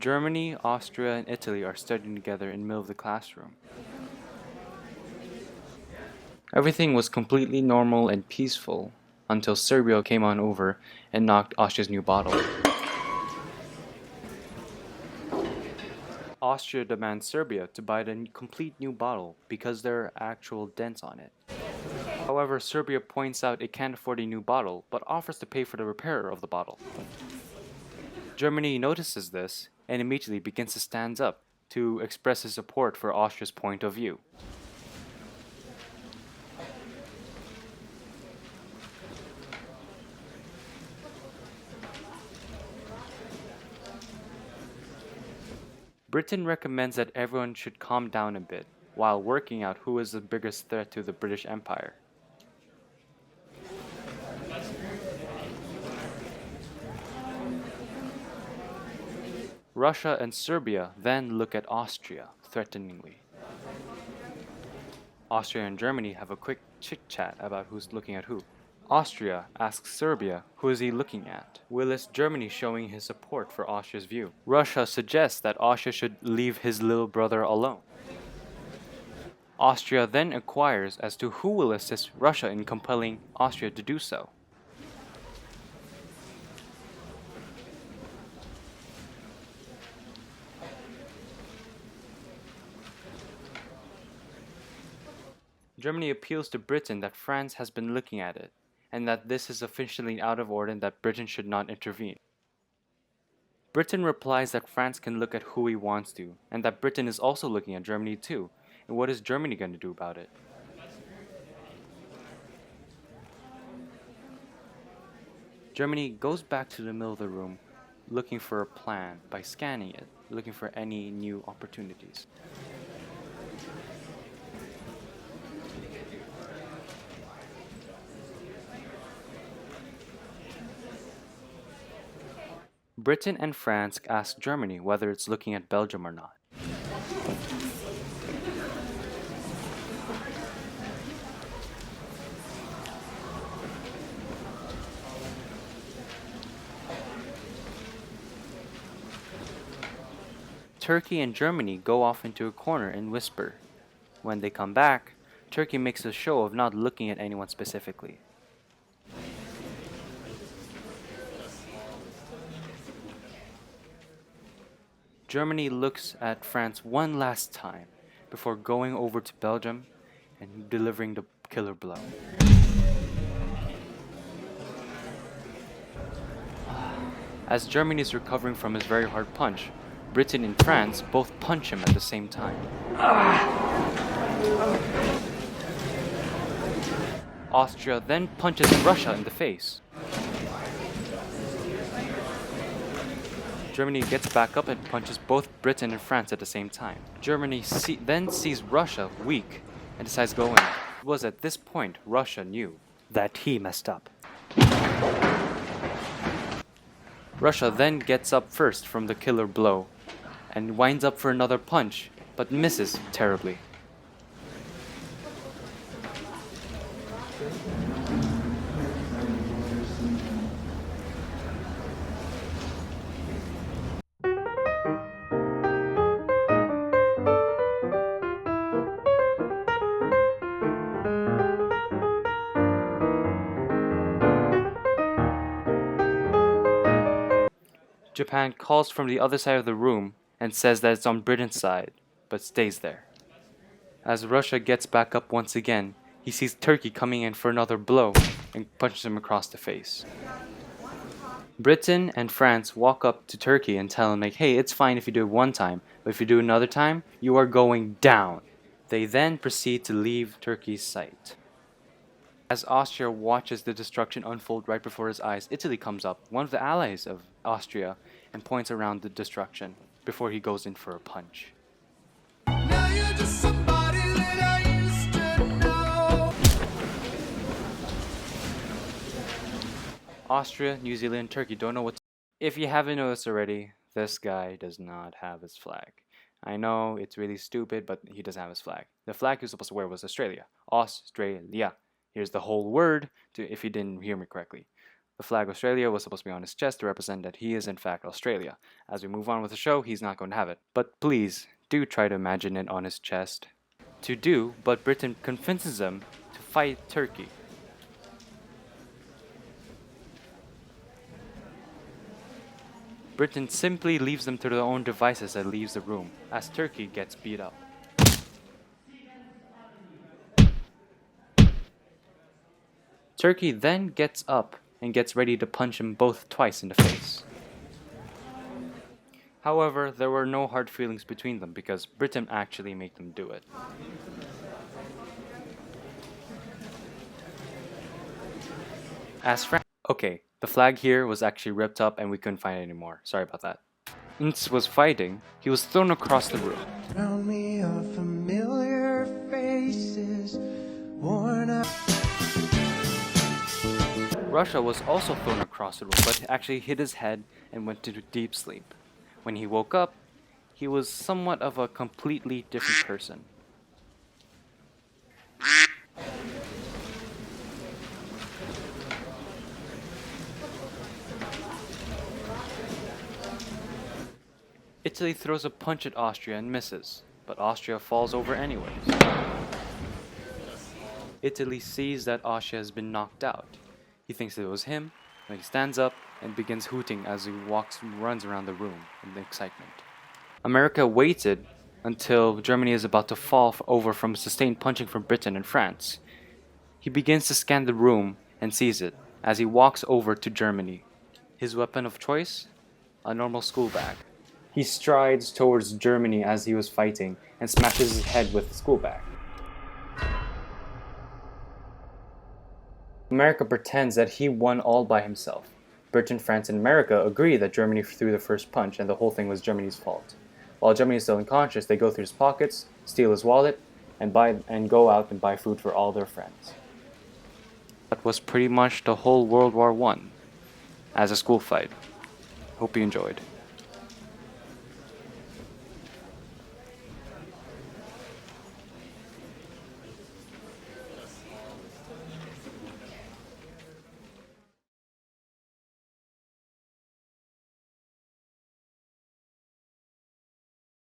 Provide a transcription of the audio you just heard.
Germany, Austria, and Italy are studying together in the middle of the classroom. Everything was completely normal and peaceful until Serbia came on over and knocked Austria's new bottle. Austria demands Serbia to buy the complete new bottle because there are actual dents on it. However, Serbia points out it can't afford a new bottle, but offers to pay for the repair of the bottle. Germany notices this and immediately begins to stand up to express his support for Austria's point of view. Britain recommends that everyone should calm down a bit while working out who is the biggest threat to the British Empire. Russia and Serbia then look at Austria threateningly. Austria and Germany have a quick chit-chat about who's looking at who. Austria asks Serbia, who is he looking at? Willis Germany showing his support for Austria's view. Russia suggests that Austria should leave his little brother alone. Austria then inquires as to who will assist Russia in compelling Austria to do so. Germany appeals to Britain that France has been looking at it, and that this is officially out of order and that Britain should not intervene. Britain replies that France can look at who he wants to, and that Britain is also looking at Germany too, and what is Germany going to do about it? Germany goes back to the middle of the room, looking for a plan by scanning it, looking for any new opportunities. Britain and France ask Germany whether it's looking at Belgium or not. Turkey and Germany go off into a corner and whisper. When they come back, Turkey makes a show of not looking at anyone specifically. Germany looks at France one last time before going over to Belgium and delivering the killer blow. As Germany is recovering from his very hard punch, Britain and France both punch him at the same time. Austria then punches Russia in the face. Germany gets back up and punches both Britain and France at the same time. Germany then sees Russia weak and decides to go in. It was at this point Russia knew that he messed up. Russia then gets up first from the killer blow and winds up for another punch, but misses terribly. Japan calls from the other side of the room and says that it's on Britain's side, but stays there. As Russia gets back up once again, he sees Turkey coming in for another blow and punches him across the face. Britain and France walk up to Turkey and tell him, like, hey, it's fine if you do it one time, but if you do it another time, you are going down. They then proceed to leave Turkey's sight. As Austria watches the destruction unfold right before his eyes, Italy comes up, one of the allies of Austria, and points around the destruction before he goes in for a punch. Now you're just somebody that I used to know. Austria, New Zealand, and Turkey don't know what to do. If you haven't noticed already, this guy does not have his flag. I know it's really stupid, but he doesn't have his flag. The flag he was supposed to wear was Australia. Australia. Here's the whole word, if you didn't hear me correctly. The flag Australia was supposed to be on his chest to represent that he is in fact Australia. As we move on with the show, he's not going to have it. But please, do try to imagine it on his chest. To do, but Britain convinces them to fight Turkey. Britain simply leaves them to their own devices and leaves the room, as Turkey gets beat up. Turkey then gets up and gets ready to punch him both twice in the face. However, there were no hard feelings between them because Britain actually made them do it. Okay, the flag here was actually ripped up and we couldn't find it anymore. Sorry about that. Ince was fighting, he was thrown across the room. Around me are familiar faces, worn out. Russia was also thrown across the room, but actually hit his head and went into deep sleep. When he woke up, he was somewhat of a completely different person. Italy throws a punch at Austria and misses, but Austria falls over anyways. Italy sees that Austria has been knocked out. He thinks it was him, but he stands up and begins hooting as he walks and runs around the room in excitement. America waited until Germany is about to fall over from sustained punching from Britain and France. He begins to scan the room and sees it as he walks over to Germany. His weapon of choice? A normal school bag. He strides towards Germany as he was fighting and smashes his head with the school bag. America pretends that he won all by himself. Britain, France, and America agree that Germany threw the first punch and the whole thing was Germany's fault. While Germany is still unconscious, they go through his pockets, steal his wallet, and go out and buy food for all their friends. That was pretty much the whole World War I as a school fight. Hope you enjoyed.